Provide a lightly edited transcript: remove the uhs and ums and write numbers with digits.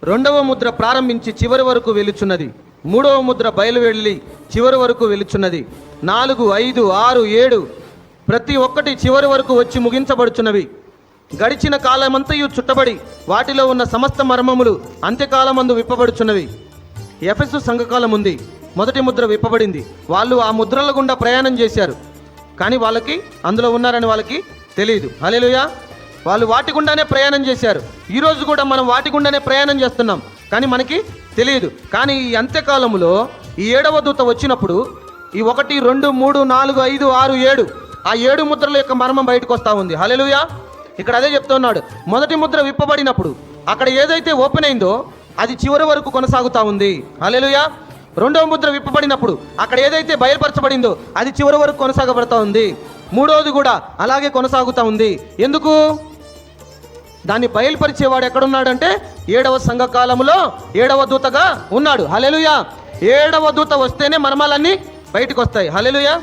రెండవ ముద్ర ప్రారంభించి చివరి వరకు వెలుచున్నది. మూడవ ముద్ర బయలువెళ్ళి చివరి వరకు వెలుచున్నది. 4, 5, 6, 7 ప్రతి ఒక్కటి చివరి వరకు వచ్చి ముగించబడుచున్నవి. గడిచిన కాలమంతయు చుట్టబడి వాటిలో ఉన్న సమస్త మర్మములు అంత్యకాలమందు విప్పబడుచున్నవి. ఎఫెసు సంఘకాలం ఉంది. మొదటి ముద్ర విప్పబడింది. వాళ్ళు ఆ ముద్రల గుండా ప్రయాణం చేశారు, కానీ వాళ్ళకి అందులో ఉన్నారని వాళ్ళకి తెలియదు. హల్లెలూయా. వాళ్ళు వాటి గుండానే ప్రయాణం చేశారు. ఈరోజు కూడా మనం వాటి గుండానే ప్రయాణం చేస్తున్నాం, కానీ మనకి తెలియదు. కానీ ఈ అంత్యకాలములో ఈ 7వ దూత వచ్చినప్పుడు ఈ 1, 2, 3, 4, 5, 6, 7 ఆ 7 ముద్రల యొక్క మర్మం బయటకు వస్తూ ఉంది. హల్లెలూయా. ఇక్కడ అదే చెప్తున్నాడు. మొదటి ముద్ర విప్పబడినప్పుడు అక్కడ ఏదైతే ఓపెన్ అయిందో అది చివరి వరకు కొనసాగుతూ ఉంది. హల్లెలూయా. రెండవ ముద్ర విప్పబడినప్పుడు అక్కడ ఏదైతే బయలుపరచబడిందో అది చివరి వరకు కొనసాగబడతా ఉంది. మూడవది కూడా అలాగే కొనసాగుతూ ఉంది. ఎందుకు? దాన్ని బయలుపరిచేవాడు ఎక్కడున్నాడంటే 7వ సంఘకాలములో 7వ దూతగా ఉన్నాడు. హల్లెలూయా. 7వ దూత వస్తేనే మర్మాలన్నీ బయటకు వస్తాయి. హల్లెలూయా.